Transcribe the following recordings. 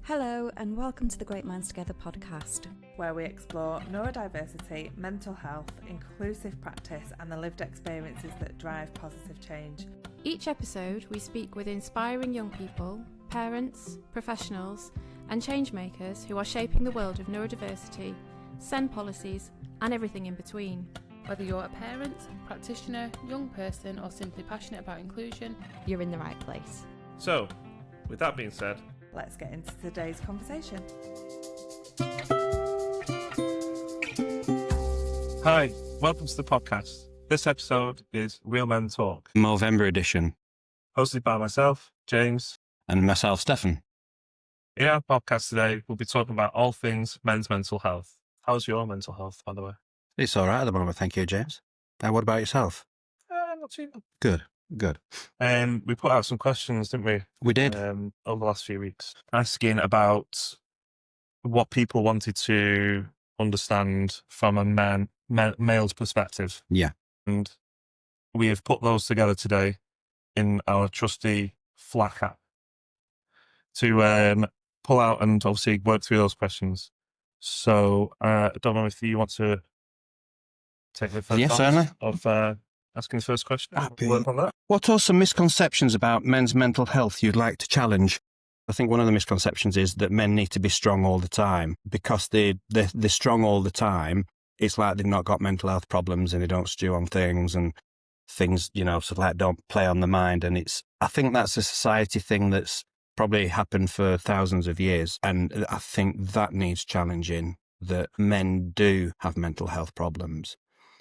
Hello and welcome to the Great Minds Together podcast, where we explore neurodiversity, mental health, inclusive practice and the lived experiences that drive positive change. Each episode we speak with inspiring young people, parents, professionals and change makers who are shaping the world of neurodiversity, SEND policies and everything in between. Whether you're a parent, practitioner, young person or simply passionate about inclusion, you're in the right place. So, with that being said, let's get into today's conversation. Hi, welcome to the podcast. This episode is Real Men Talk, Movember edition, hosted by myself, James, and myself, Stefan. In our podcast today, we'll be talking about all things men's mental health. How's your mental health, by the way? It's all right at the moment, thank you, James. What about yourself? Not too bad. Good. We put out some questions, didn't we? We did. Over the last few weeks, asking about what people wanted to understand from a male's perspective. Yeah. And we have put those together today in our trusty FLAC app to pull out and obviously work through those questions. So I don't know if you want to take the first certainly. Of asking the first question. Work on that. What are some misconceptions about men's mental health you'd like to challenge? I think one of the misconceptions is that men need to be strong all the time. Because they're strong all the time, it's like they've not got mental health problems and they don't stew on things and things, sort of like don't play on the mind. And I think that's a society thing that's probably happened for thousands of years. And I think that needs challenging, that men do have mental health problems.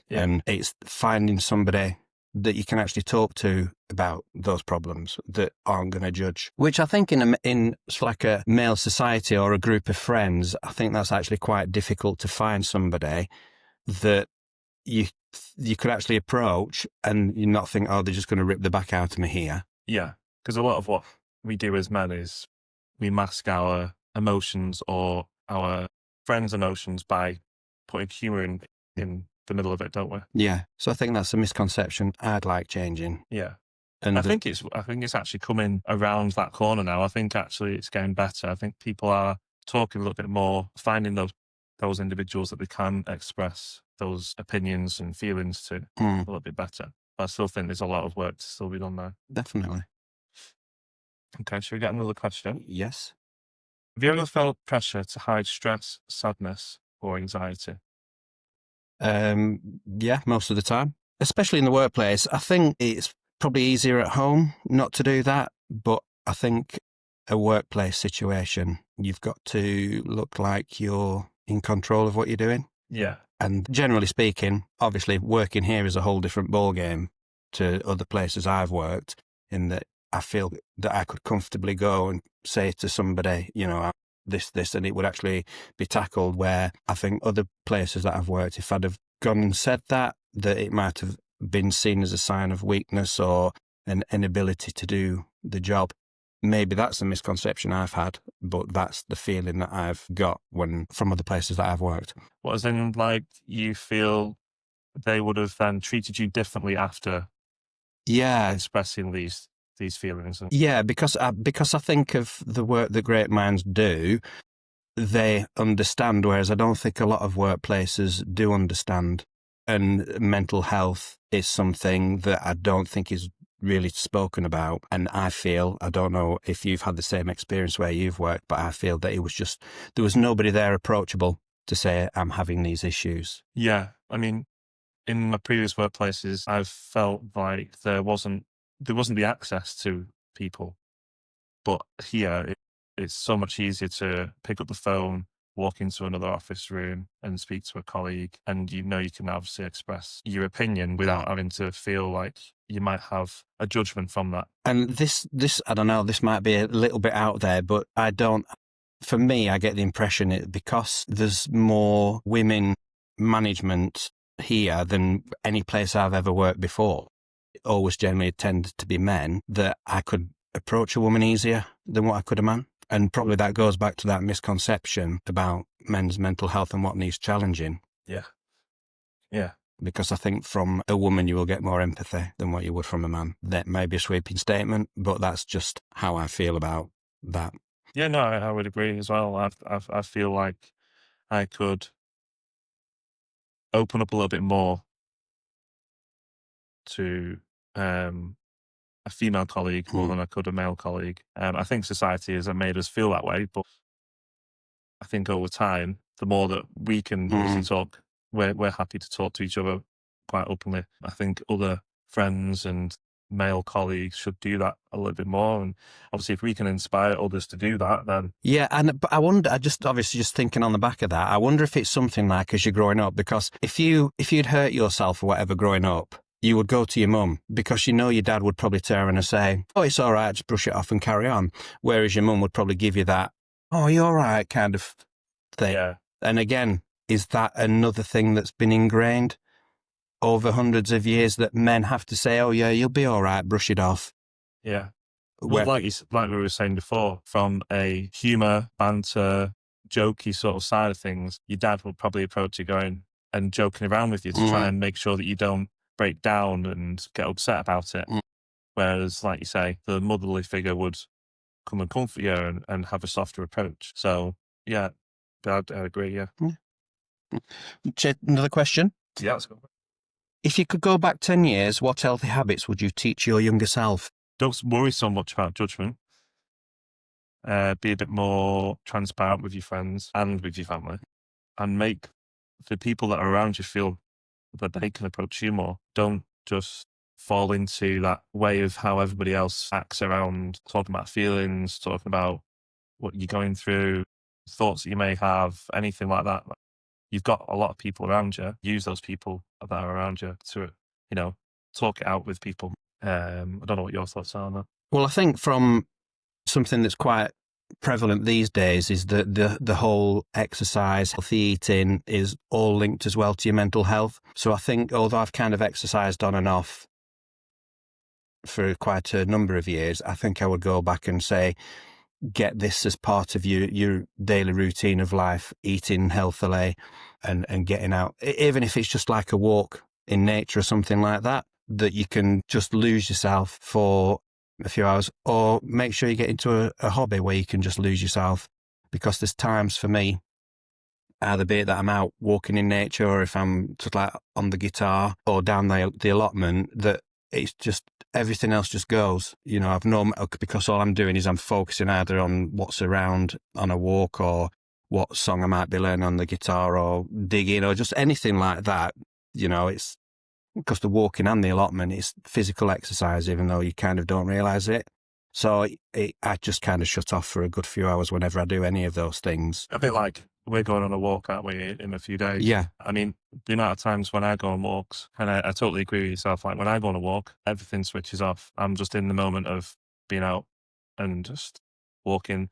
Yeah. And it's finding somebody that you can actually talk to about those problems that aren't going to judge. Which I think in sort of like a male society or a group of friends, I think that's actually quite difficult to find somebody that you could actually approach and you not think, oh, they're just going to rip the back out of me here. Yeah, because a lot of what we do as men is we mask our emotions or our friends' emotions by putting humour in the middle of it, don't we? Yeah. So I think that's a misconception I'd like changing. Yeah. And I think it's actually coming around that corner now. I think actually it's getting better. I think people are talking a little bit more, finding those individuals that they can express those opinions and feelings to a little bit better. But I still think there's a lot of work to still be done there. Definitely. Okay, should we get another question? Yes. Have you ever felt pressure to hide stress, sadness or anxiety? Yeah, most of the time, especially in the workplace. I think it's probably easier at home not to do that, but I think a workplace situation, you've got to look like you're in control of what you're doing. Yeah. And generally speaking, obviously working here is a whole different ballgame to other places I've worked, in that I feel that I could comfortably go and say to somebody, this, and it would actually be tackled, where I think other places that I've worked, if I'd have gone and said that it might have been seen as a sign of weakness or an inability to do the job. Maybe that's a misconception I've had, but that's the feeling that I've got from other places that I've worked. What, as in, like, you feel they would have then treated you differently after expressing these feelings? Yeah, because I think of the work that great minds do, they understand, whereas I don't think a lot of workplaces do understand. And mental health is something that I don't think is really spoken about. And I don't know if you've had the same experience where you've worked, but I feel that there was nobody there approachable to say, I'm having these issues. Yeah, I mean, in my previous workplaces, I've felt like there wasn't the access to people. But here, it's so much easier to pick up the phone, walk into another office room and speak to a colleague. And you can obviously express your opinion without having to feel like you might have a judgment from that. And this, I don't know, this might be a little bit out there, but for me, I get the impression because there's more women management here than any place I've ever worked before. It always generally tended to be men, that I could approach a woman easier than what I could a man. And probably that goes back to that misconception about men's mental health and what needs challenging. Yeah. Yeah. Because I think from a woman you will get more empathy than what you would from a man. That may be a sweeping statement, but that's just how I feel about that. Yeah, no, I would agree as well. I feel like I could open up a little bit more to a female colleague more than I could a male colleague. I think society has made us feel that way, but I think over time, the more that we can obviously talk, we're happy to talk to each other quite openly. I think other friends and male colleagues should do that a little bit more. And obviously, if we can inspire others to do that, then Yeah, but I wonder. I just obviously just thinking on the back of that. I wonder if it's something like as you're growing up, because if you'd hurt yourself or whatever growing up, you would go to your mum because you know your dad would probably turn around and say, "Oh, it's all right, just brush it off and carry on." Whereas your mum would probably give you that, "Oh, you're all right," kind of thing. yeah, And again, is that another thing that's been ingrained over hundreds of years that men have to say, "Oh yeah, you'll be all right, brush it off." yeah. Well, like we were saying before, from a humour, banter, jokey sort of side of things, your dad will probably approach you going and joking around with you to try and make sure that you don't break down and get upset about it. Whereas, like you say, the motherly figure would come and comfort you and have a softer approach. So, yeah, I'd agree, yeah. Another question. Yeah, that's good. If you could go back 10 years, what healthy habits would you teach your younger self? Don't worry so much about judgment. Be a bit more transparent with your friends and with your family, and make the people that are around you feel that they can approach you more. Don't just fall into that way of how everybody else acts around talking about feelings, talking about what you're going through, thoughts that you may have, anything like that. You've got a lot of people around you. Use those people that are around you to, talk it out with people. I don't know what your thoughts are on that. Well, I think from something that's quite prevalent these days is that the whole exercise, healthy eating is all linked as well to your mental health. So I think although I've kind of exercised on and off for quite a number of years, I think I would go back and say, get this as part of your daily routine of life, eating healthily and getting out, even if it's just like a walk in nature or something like that you can just lose yourself for a few hours, or make sure you get into a hobby where you can just lose yourself. Because there's times for me, either be it that I'm out walking in nature or if I'm just like on the guitar or down the allotment, that it's just everything else just goes. I've no, because all I'm doing is I'm focusing either on what's around on a walk or what song I might be learning on the guitar or digging or just anything like that. It's because the walking and the allotment is physical exercise, even though you kind of don't realise it. So I just kind of shut off for a good few hours whenever I do any of those things. A bit like we're going on a walk, aren't we, in a few days? Yeah. I mean, the amount of times when I go on walks, and I totally agree with yourself, like when I go on a walk, everything switches off. I'm just in the moment of being out and just walking.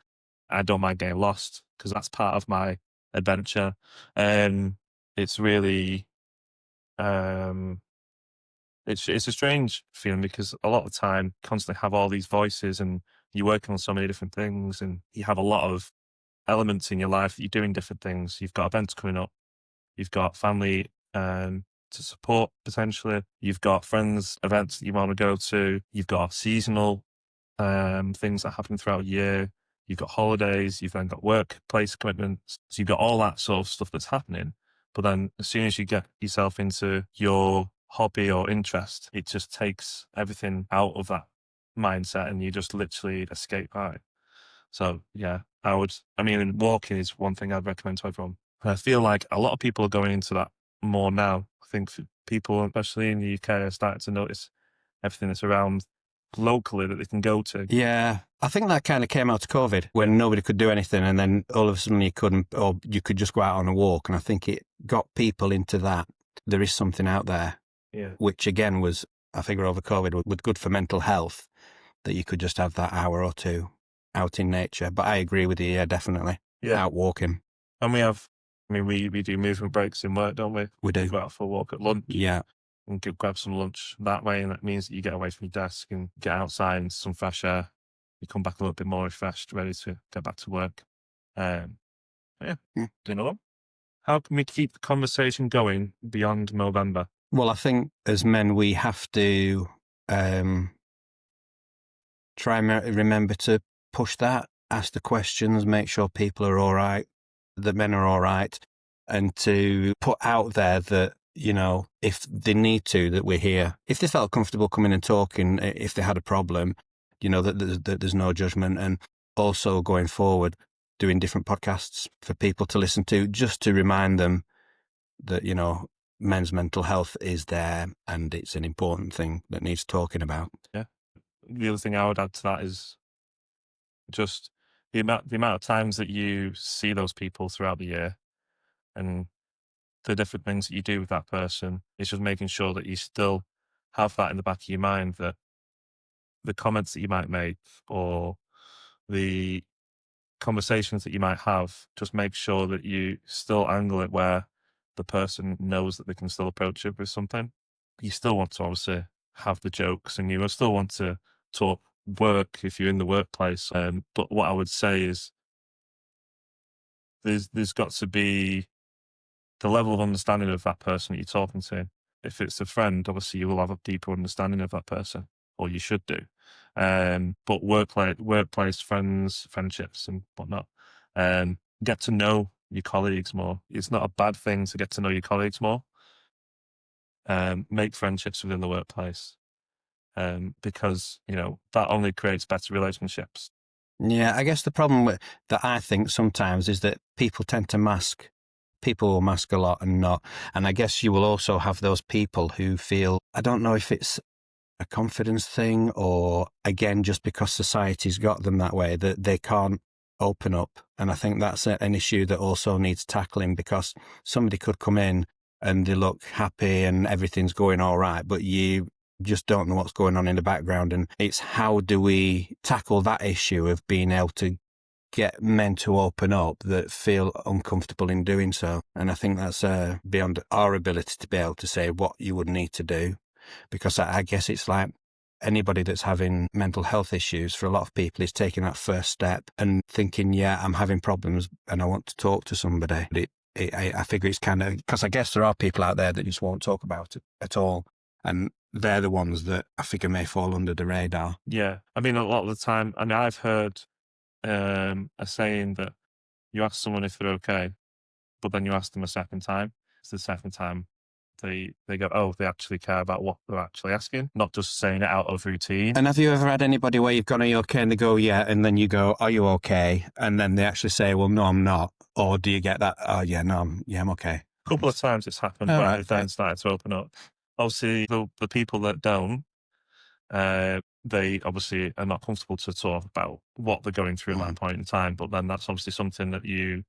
I don't mind getting lost because that's part of my adventure. It's really, it's a strange feeling because a lot of the time, constantly have all these voices and you're working on so many different things and you have a lot of elements in your life that you're doing different things. You've got events coming up. You've got family to support potentially. You've got friends, events that you want to go to. You've got seasonal things that happen throughout the year. You've got holidays. You've then got workplace commitments. So you've got all that sort of stuff that's happening. But then as soon as you get yourself into your hobby or interest, it just takes everything out of that mindset and you just literally escape out. So yeah, walking is one thing I'd recommend to everyone. And I feel like a lot of people are going into that more now. I think people, especially in the UK, are starting to notice everything that's around locally that they can go to. Yeah, I think that kind of came out of COVID when nobody could do anything and then all of a sudden you couldn't, or you could just go out on a walk. And I think it got people into that. There is something out there, which again was, I figure over COVID, was good for mental health, that you could just have that hour or two out in nature. But I agree with you, yeah, definitely. Yeah. Out walking. And we do movement breaks in work, don't we? We do. We go out for a walk at lunch. Yeah. And grab some lunch that way. And that means that you get away from your desk and get outside and some fresh air. You come back a little bit more refreshed, ready to get back to work. Do another one. How can we keep the conversation going beyond Movember? Well, I think as men, we have to try and remember to push that ask the questions, make sure people are all right, that men are all right, and to put out there that, you know, if they need to, that we're here. If they felt comfortable coming and talking, if they had a problem, you know, that there's no judgment. And also going forward, doing different podcasts for people to listen to, just to remind them that, you know, men's mental health is there and it's an important thing that needs talking about. Yeah. The other thing I would add to that is just the amount of times that you see those people throughout the year and the different things that you do with that person. It's just making sure that you still have that in the back of your mind, that the comments that you might make or the conversations that you might have, just make sure that you still angle it where the person knows that they can still approach it with something. You still want to obviously have the jokes and you still want to talk work if you're in the workplace. But what I would say is there's got to be the level of understanding of that person that you're talking to. If it's a friend, obviously you will have a deeper understanding of that person, or you should do. But workplace friends, friendships and whatnot, get to know your colleagues more. It's not a bad thing to get to know your colleagues more. Make friendships within the workplace, because, you know, that only creates better relationships. Yeah, I guess the problem that I think sometimes is that people tend to mask. People will mask a lot and not. And I guess you will also have those people who feel, I don't know if it's a confidence thing or, again, just because society's got them that way, that they can't open up. And I think that's an issue that also needs tackling, because somebody could come in and they look happy and everything's going all right, but you just don't know what's going on in the background. And it's how do we tackle that issue of being able to get men to open up that feel uncomfortable in doing so. And I think that's beyond our ability to be able to say what you would need to do, because I guess it's like anybody that's having mental health issues, for a lot of people, is taking that first step and thinking, yeah, I'm having problems and I want to talk to somebody. I figure it's kind of, because I guess there are people out there that just won't talk about it at all. And they're the ones that I figure may fall under the radar. Yeah. I mean, a lot of the time, I mean, I've heard a saying that you ask someone if they're okay, but then you ask them a second time. It's the second time they go, oh, they actually care about what they're actually asking, not just saying it out of routine. And have you ever had anybody where you've gone, are you okay? And they go, yeah. And then you go, are you okay? And then they actually say, well, no, I'm not. Or do you get that? Oh, yeah, no, I'm okay. A couple of times it's happened All when right, they've then started to open up. Obviously, the people that don't, they obviously are not comfortable to talk about what they're going through at that point in time. But then that's obviously something that you,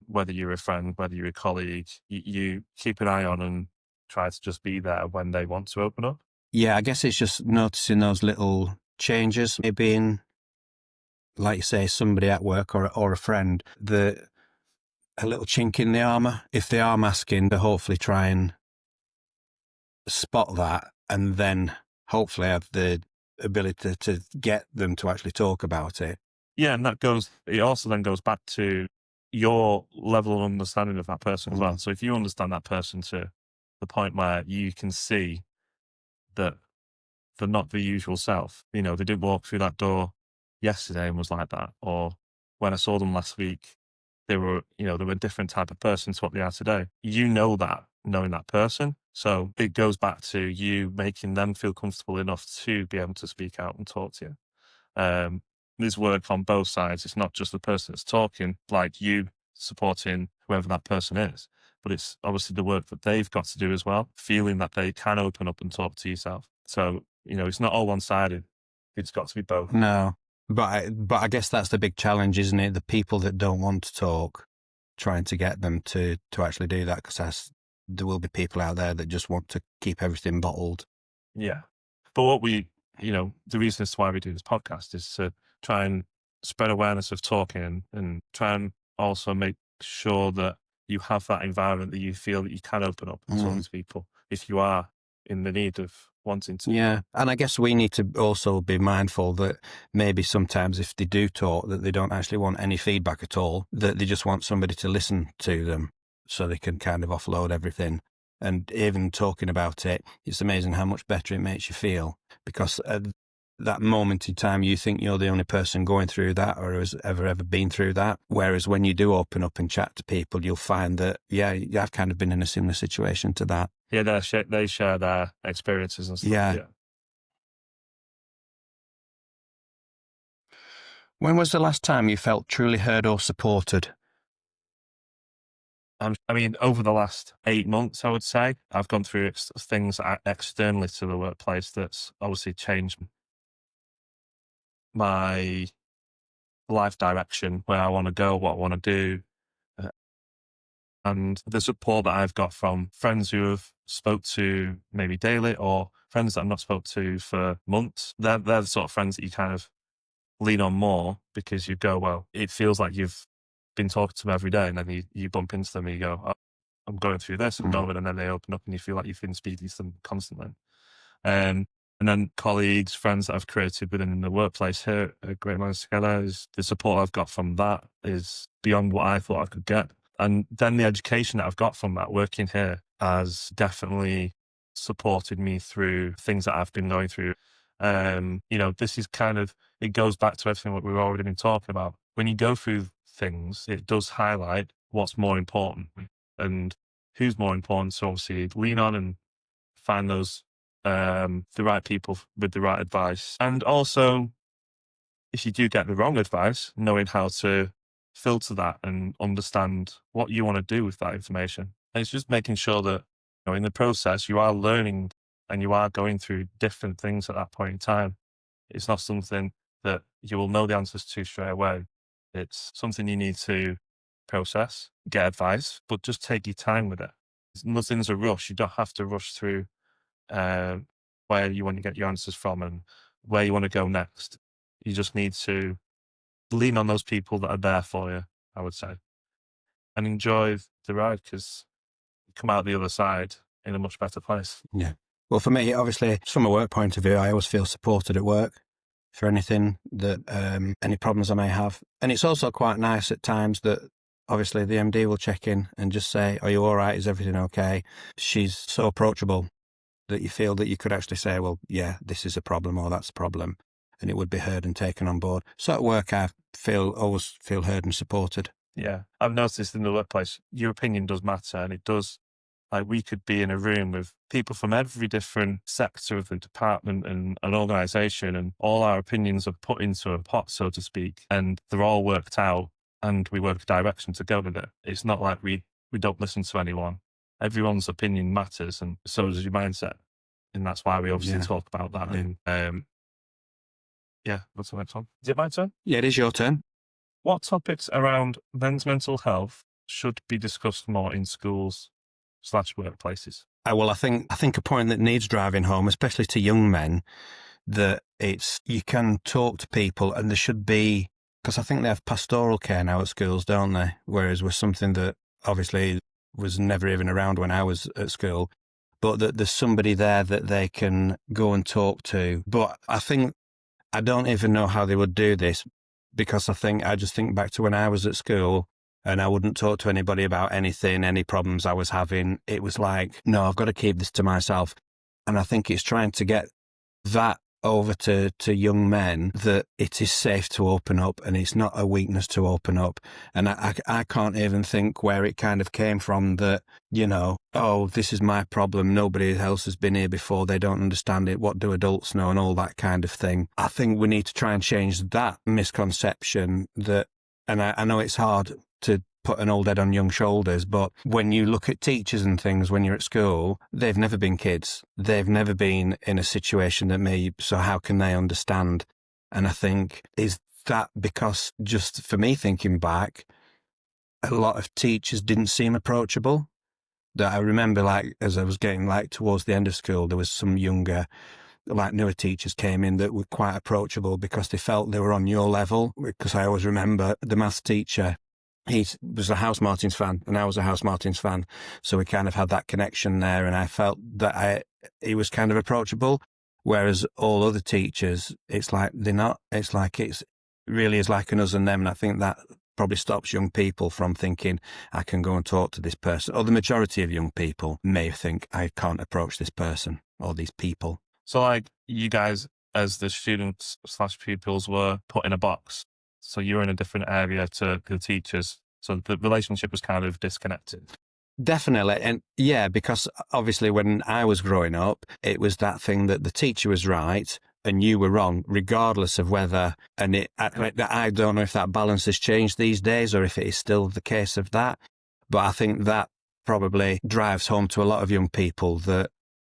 whether you're a friend, whether you're a colleague, you keep an eye on and try to just be there when they want to open up. Yeah, I guess it's just noticing those little changes, maybe in, like you say, somebody at work or a friend, a little chink in the armour. If they are masking, to hopefully try and spot that and then hopefully have the ability to get them to actually talk about it. Yeah, and it also then goes back to your level of understanding of that person as well. So if you understand that person to the point where you can see that they're not the usual self, you know, they didn't walk through that door yesterday and was like that, or when I saw them last week, they were a different type of person to what they are today. You know that, knowing that person. So it goes back to you making them feel comfortable enough to be able to speak out and talk to you. There's work on both sides. It's not just the person that's talking, like you supporting whoever that person is, but it's obviously the work that they've got to do as well, feeling that they can open up and talk to yourself. So, you know, it's not all one-sided. It's got to be both. No, but I guess that's the big challenge, isn't it? The people that don't want to talk, trying to get them to actually do that, because there will be people out there that just want to keep everything bottled. Yeah. But the reason as to why we do this podcast is to try and spread awareness of talking and try and also make sure that you have that environment that you feel that you can open up and talk to people if you are in the need of wanting to. Yeah. And I guess we need to also be mindful that maybe sometimes if they do talk, that they don't actually want any feedback at all, that they just want somebody to listen to them so they can kind of offload everything. And even talking about it, it's amazing how much better it makes you feel, because that moment in time, you think you're the only person going through that or has ever been through that. Whereas when you do open up and chat to people, you'll find that, yeah, I've kind of been in a similar situation to that. Yeah, they share their experiences and stuff. Yeah. When was the last time you felt truly heard or supported? I mean, over the last 8 months, I would say, I've gone through things externally to the workplace that's obviously changed my life direction, where I want to go, what I want to do. And the support that I've got from friends who have spoke to maybe daily or friends that I've not spoke to for months, they're the sort of friends that you kind of lean on more because you go, well, it feels like you've been talking to them every day, and then you bump into them and you go, oh, I'm going through this, I'm going, and then they open up and you feel like you've been speaking to them constantly. And then colleagues, friends that I've created within the workplace here at Great Minds Together, is the support I've got from that is beyond what I thought I could get. And then the education that I've got from that working here has definitely supported me through things that I've been going through. This is kind of, it goes back to everything that we've already been talking about. When you go through things, it does highlight what's more important and who's more important. So obviously lean on and find those, the right people with the right advice. And also, if you do get the wrong advice, knowing how to filter that and understand what you want to do with that information. And it's just making sure that, in the process, you are learning and you are going through different things at that point in time. It's not something that you will know the answers to straight away. It's something you need to process, get advice, but just take your time with it. Nothing's a rush. You don't have to rush through where you want to get your answers from and where you want to go next. You just need to lean on those people that are there for you, I would say, and enjoy the ride, because you come out the other side in a much better place. Yeah. Well, for me, obviously, from a work point of view, I always feel supported at work for anything that, any problems I may have. And it's also quite nice at times that obviously the MD will check in and just say, are you all right? Is everything okay? She's so approachable that you feel that you could actually say, well, yeah, this is a problem or that's a problem. And it would be heard and taken on board. So at work, I always feel heard and supported. Yeah. I've noticed in the workplace, your opinion does matter, and it does. Like, we could be in a room with people from every different sector of the department and an organisation, and all our opinions are put into a pot, so to speak, and they're all worked out, and we work a direction to go with it. It's not like we don't listen to anyone. Everyone's opinion matters, and so does your mindset. And that's why we obviously talk about that. And what's the next one? Is it my turn? Yeah, it is your turn. What topics around men's mental health should be discussed more in schools/workplaces? Well, I think a point that needs driving home, especially to young men, that you can talk to people, and there should be, because I think they have pastoral care now at schools, don't they? Whereas was something that obviously was never even around when I was at school, but that there's somebody there that they can go and talk to. But I don't even know how they would do this, because I just think back to when I was at school and I wouldn't talk to anybody about anything, any problems I was having. It was like, no, I've got to keep this to myself. And I think it's trying to get that over to young men, that it is safe to open up and it's not a weakness to open up. And I can't even think where it kind of came from that, oh, this is my problem. Nobody else has been here before. They don't understand it. What do adults know? And all that kind of thing. I think we need to try and change that misconception that, and I know it's hard to put an old head on young shoulders, but when you look at teachers and things when you're at school, they've never been kids. They've never been in a situation so how can they understand? And I think, is that because, just for me thinking back, a lot of teachers didn't seem approachable? That I remember, like, as I was getting towards the end of school, there was some younger, newer teachers came in that were quite approachable because they felt they were on your level. Because I always remember the maths teacher, he was a House Martins fan and I was a House Martins fan. So we kind of had that connection there, and I felt that he was kind of approachable. Whereas all other teachers, it's like they're not. It's like it really is like an us and them. And I think that probably stops young people from thinking, I can go and talk to this person. Or the majority of young people may think, I can't approach this person or these people. So, like, you guys as the students / pupils were put in a box. So you were in a different area to the teachers. So the relationship was kind of disconnected. Definitely. And yeah, because obviously when I was growing up, it was that thing that the teacher was right and you were wrong, regardless of whether, and I don't know if that balance has changed these days or if it is still the case of that. But I think that probably drives home to a lot of young people that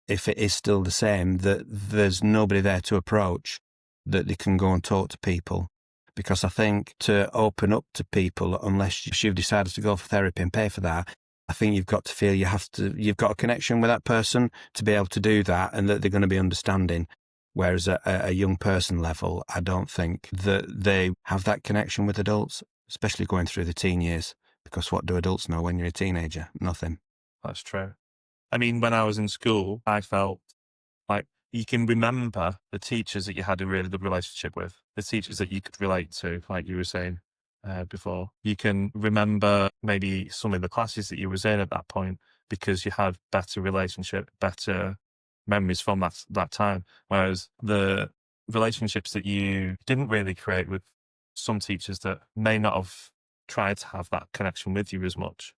if it is still the same, that there's nobody there to approach, that they can go and talk to people. Because I think to open up to people, unless you've decided to go for therapy and pay for that, I think you've got to feel you've got a connection with that person to be able to do that, and that they're going to be understanding. Whereas at a young person level, I don't think that they have that connection with adults, especially going through the teen years. Because what do adults know when you're a teenager? Nothing. That's true. I mean, when I was in school, I felt like you can remember the teachers that you had a really good relationship with, the teachers that you could relate to, like you were saying before. You can remember maybe some of the classes that you was in at that point because you had better relationship, better memories from that time. Whereas the relationships that you didn't really create with some teachers that may not have tried to have that connection with you as much,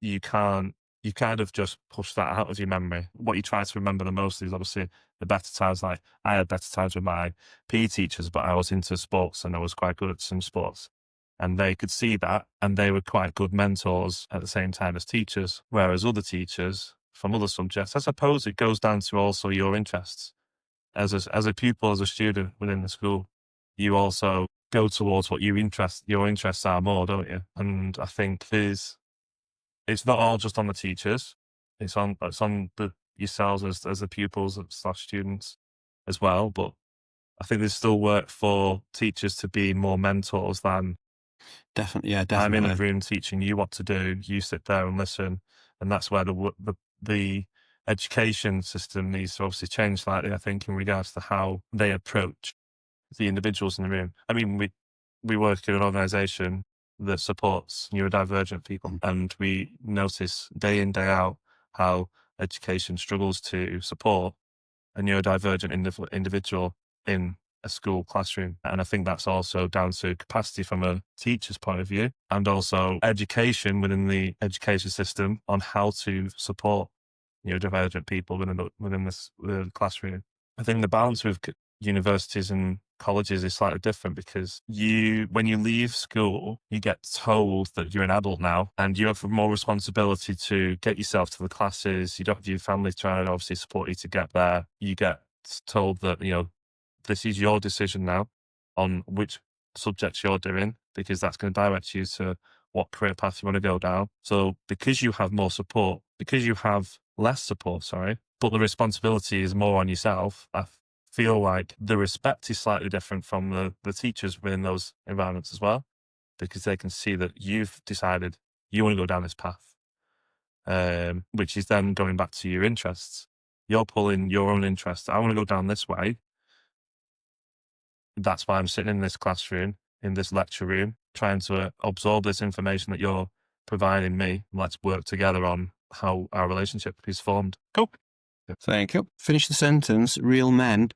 you kind of just push that out of your memory. What you try to remember the most is obviously the better times. Like I had better times with my PE teachers, but I was into sports and I was quite good at some sports. And they could see that, and they were quite good mentors at the same time as teachers. Whereas other teachers from other subjects, I suppose it goes down to also your interests. As a pupil, as a student within the school, you also go towards what your interests are more, don't you? And I think it's not all just on the teachers. It's on yourselves as the pupils / students as well. But I think there's still work for teachers to be more mentors than Definitely. I'm in a room teaching you what to do. You sit there and listen, and that's where the education system needs to obviously change slightly. I think in regards to how they approach the individuals in the room. I mean, we work in an organisation that supports neurodivergent people, and we notice day in, day out how education struggles to support a neurodivergent individual in a school classroom. And I think that's also down to capacity from a teacher's point of view, and also education within the education system on how to support neurodivergent people within the classroom. I think the balance with universities and colleges is slightly different because when you leave school, you get told that you're an adult now and you have more responsibility to get yourself to the classes. You don't have your family trying to obviously support you to get there. You get told that, this is your decision now on which subjects you're doing, because that's going to direct you to what career path you want to go down. So because you have more support, because you have less support, but the responsibility is more on yourself, I feel like the respect is slightly different from the teachers within those environments as well, because they can see that you've decided you want to go down this path, which is then going back to your interests. You're pulling your own interests. I want to go down this way. That's why I'm sitting in this classroom, in this lecture room, trying to absorb this information that you're providing me. Let's work together on how our relationship is formed. Cool. Thank you. Finish the sentence. Real men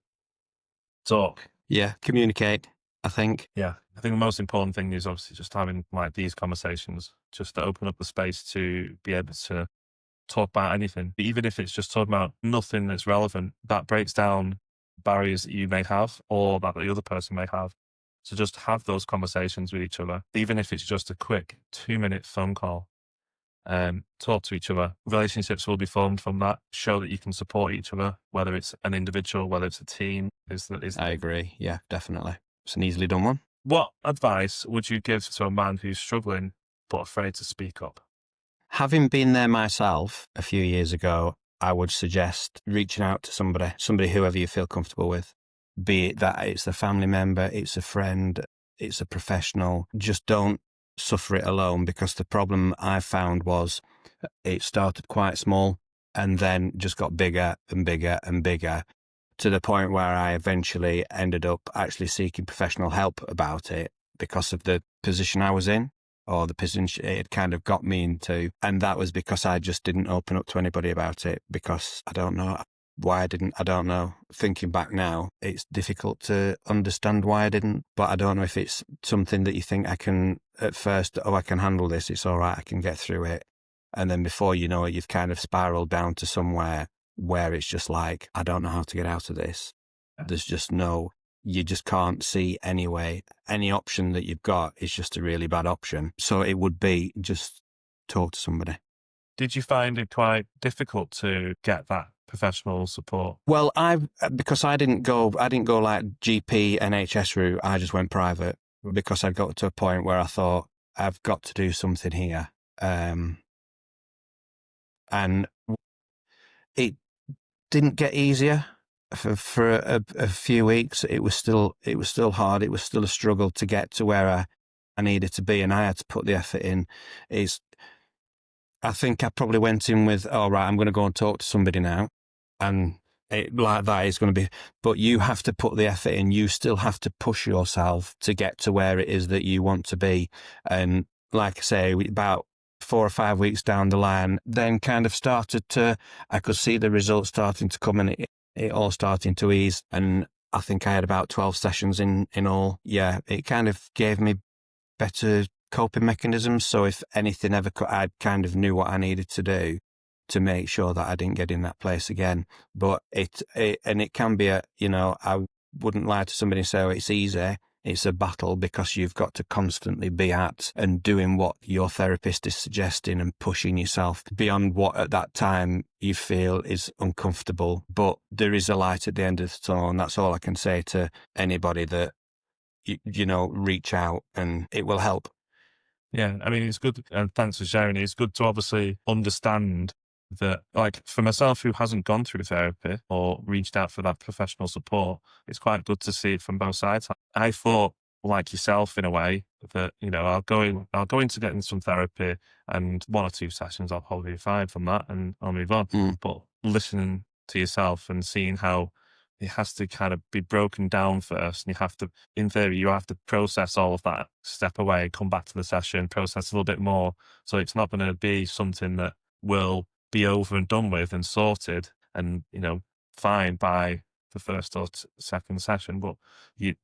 talk. Yeah, communicate, I think. Yeah, I think the most important thing is obviously just having like these conversations, just to open up the space to be able to talk about anything, even if it's just talking about nothing that's relevant. That breaks down barriers that you may have or that the other person may have. So just have those conversations with each other, even if it's just a quick 2-minute phone call. Talk to each other. Relationships will be formed from that. Show that you can support each other, whether it's an individual, whether it's a team. I agree. Yeah, definitely. It's an easily done one. What advice would you give to a man who's struggling but afraid to speak up? Having been there myself a few years ago, I would suggest reaching out to somebody whoever you feel comfortable with, be it that it's a family member, it's a friend, it's a professional. Just don't suffer it alone, because the problem I found was it started quite small and then just got bigger and bigger and bigger, to the point where I eventually ended up actually seeking professional help about it because of the position I was in, or the position it kind of got me into. And that was because I just didn't open up to anybody about it, because I don't know, Why I didn't, I don't know. Thinking back now, it's difficult to understand why I didn't, but I don't know if it's something that you think I can, at first, oh, I can handle this, it's all right, I can get through it. And then before you know it, you've kind of spiraled down to somewhere where it's just like, I don't know how to get out of this. There's just you just can't see any way. Any option that you've got is just a really bad option. So it would be just talk to somebody. Did you find it quite difficult to get that professional support? Well, because I didn't go like GP, NHS route. I just went private because I got to a point where I thought I've got to do something here. And it didn't get easier for a few weeks. It was still hard. It was still a struggle to get to where I needed to be, and I had to put the effort in. I think I probably went in with, all right, I'm going to go and talk to somebody now. And like that is going to be, but you have to put the effort in. You still have to push yourself to get to where it is that you want to be. And like I say, about 4 or 5 weeks down the line, then kind of I could see the results starting to come, and it all starting to ease. And I think I had about 12 sessions in all. Yeah, it kind of gave me better coping mechanisms. So if anything ever I kind of knew what I needed to do to make sure that I didn't get in that place again. But it can be I wouldn't lie to somebody and say, oh, it's easy. It's a battle, because you've got to constantly be at and doing what your therapist is suggesting and pushing yourself beyond what at that time you feel is uncomfortable. But there is a light at the end of the tunnel, and that's all I can say to anybody that, reach out and it will help. Yeah, I mean, it's good, and thanks for sharing. It's good to obviously understand that, like, for myself who hasn't gone through therapy or reached out for that professional support, it's quite good to see it from both sides. I thought, like yourself in a way, that, I'll go into getting some therapy, and 1 or 2 sessions I'll probably be fine from that and I'll move on. But listening to yourself and seeing how it has to kind of be broken down first, and in theory, you have to process all of that, step away, come back to the session, process a little bit more. So it's not going to be something that will be over and done with and sorted and, fine by the first or second session, but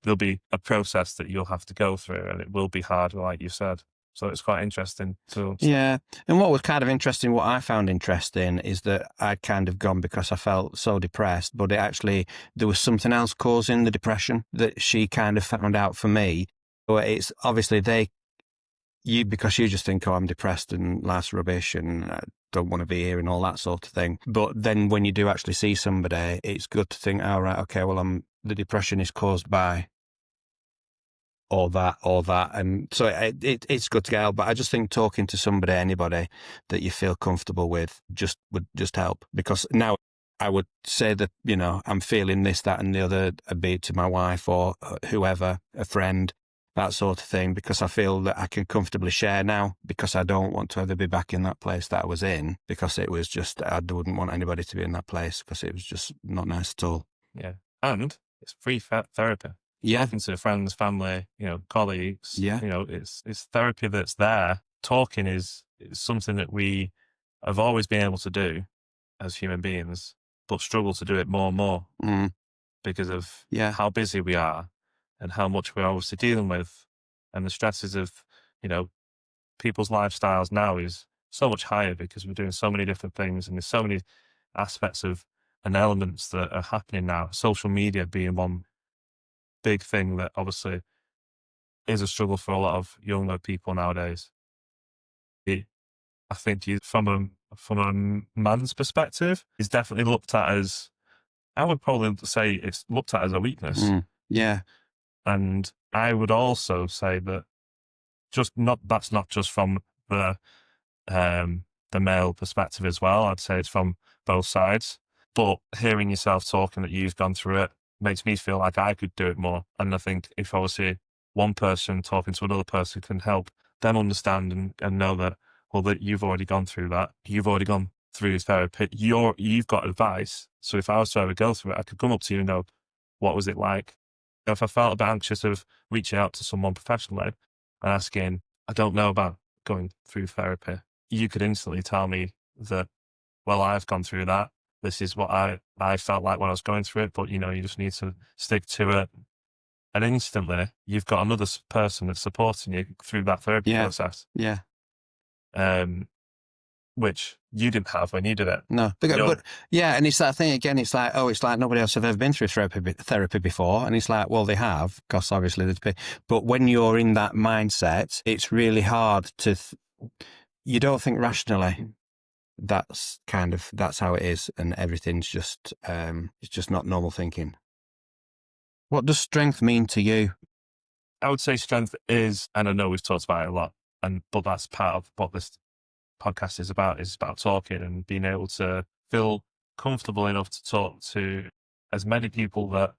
there'll be a process that you'll have to go through, and it will be hard, like you said. So it's quite interesting. Yeah. And what was kind of interesting, what I found interesting, is that I'd kind of gone because I felt so depressed, but there was something else causing the depression that she kind of found out for me. But it's obviously because you just think, oh, I'm depressed and life's rubbish and I don't want to be here and all that sort of thing. But then when you do actually see somebody, it's good to think, oh, right, okay, well, the depression is caused by or that. And so it's good to get help. But I just think talking to somebody, anybody that you feel comfortable with, would just help. Because now I would say that, I'm feeling this, that and the other, be it to my wife or whoever, a friend, that sort of thing, because I feel that I can comfortably share now, because I don't want to ever be back in that place that I was in, because it was just, I wouldn't want anybody to be in that place, because it was just not nice at all. Yeah. And it's free therapy. Yeah. Talking to friends, family, colleagues. Yeah. It's therapy that's there. Talking is something that we have always been able to do as human beings, but struggle to do it more and more because of how busy we are and how much we're obviously dealing with, and the stresses of, people's lifestyles now is so much higher because we're doing so many different things, and there's so many aspects of and elements that are happening now. Social media being one big thing that obviously is a struggle for a lot of younger people nowadays. I think from a man's perspective, it's definitely looked at as, I would probably say it's looked at as a weakness. Yeah. And I would also say that that's not just from the male perspective as well. I'd say it's from both sides. But hearing yourself talking that you've gone through it makes me feel like I could do it more. And I think if obviously one person talking to another person can help them understand and know that, well, that you've already gone through that. You've already gone through therapy. You've got advice. So if I was to ever go through it, I could come up to you and know, what was it like? If I felt a bit anxious of reaching out to someone professionally and asking, I don't know about going through therapy, you could instantly tell me that, well, I've gone through that. this is what I felt like when I was going through it, but you know, you just need to stick to it. And instantly, you've got another person that's supporting you through that therapy process. Yeah. Which you didn't have when you did it. No, but yeah, and it's that thing again. It's like, nobody else have ever been through therapy before, and it's like, well, they have, because obviously there's. But when you're in that mindset, it's really hard to. You don't think rationally. That's how it is, and everything's just it's just not normal thinking. What does strength mean to you? I would say strength is, and I know we've talked about it a lot, but that's part of what this podcast is about talking and being able to feel comfortable enough to talk to as many people that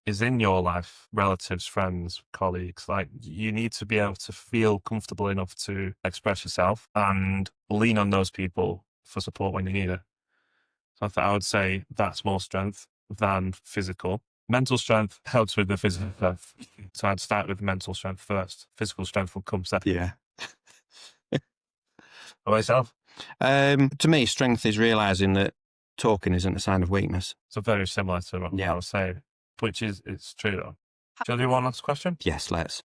is in your life, relatives, friends, colleagues. Like, you need to be able to feel comfortable enough to express yourself and lean on those people for support when you need it. So I would say that's more strength than physical. Mental strength helps with the physical strength. So I'd start with mental strength first. Physical strength will come second. Yeah. By myself? To me, strength is realising that talking isn't a sign of weakness. So very similar to what I was saying, which is, it's true though. Shall I do one last question? Yes, let's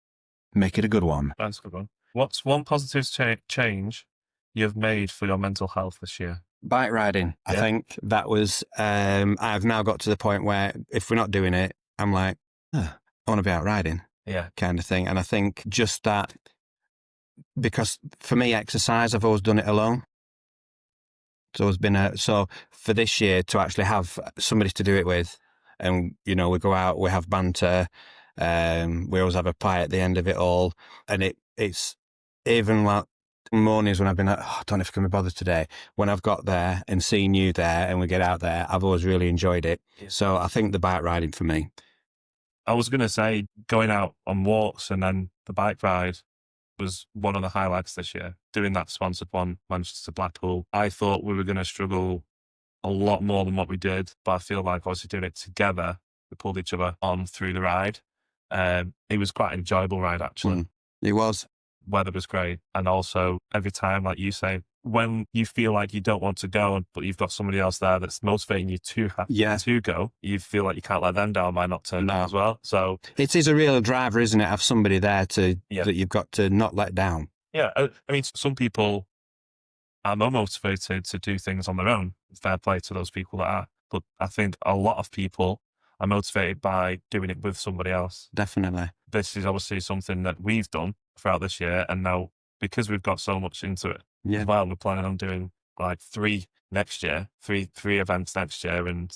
make it a good one. That's a good one. What's one positive change you've made for your mental health this year? Bike riding. I think that was, I've now got to the point where if we're not doing it, I'm like, I want to be out riding. Yeah. Kind of thing. And I think just that, because for me, exercise, I've always done it alone. So it's been so for this year to actually have somebody to do it with, and we go out, we have banter, we always have a pie at the end of it all, and it's even like mornings when I've been like, I don't know if I can be bothered today. When I've got there and seen you there, and we get out there, I've always really enjoyed it. Yeah. So I think the bike riding for me. I was going to say going out on walks and then the bike ride was one of the highlights this year. Doing that sponsored one, Manchester to Blackpool. I thought we were going to struggle a lot more than what we did, but I feel like obviously doing it together, we pulled each other on through the ride. It was quite an enjoyable ride, actually. It was. Weather was great. And also every time, like you say, when you feel like you don't want to go, but you've got somebody else there that's motivating you to go, you feel like you can't let them down by not turning down as well. So it is a real driver, isn't it? Have somebody there that you've got to not let down. Yeah. I mean, some people are more motivated to do things on their own. Fair play to those people that are. But I think a lot of people are motivated by doing it with somebody else. Definitely. This is obviously something that we've done throughout this year. And now, because we've got so much into it, as well, we're planning on doing like three events next year, and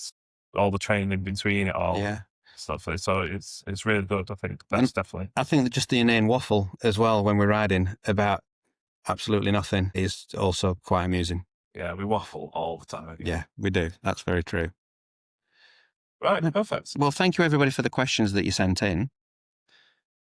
all the training in between it all. Yeah. Stuff. So it's really good. I think that's definitely. I think that just the inane waffle as well when we're riding about absolutely nothing is also quite amusing. Yeah, we waffle all the time. Yeah, we do. That's very true. Right, perfect. Well, thank you everybody for the questions that you sent in.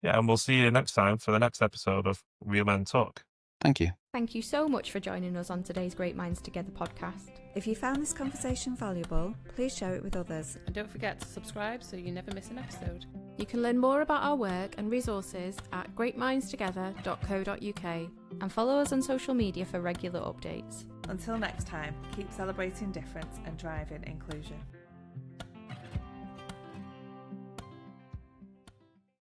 Yeah, and we'll see you next time for the next episode of Real Men Talk. Thank you. Thank you so much for joining us on today's Great Minds Together podcast. If you found this conversation valuable, please share it with others. And don't forget to subscribe so you never miss an episode. You can learn more about our work and resources at greatmindstogether.co.uk and follow us on social media for regular updates. Until next time, keep celebrating difference and driving inclusion.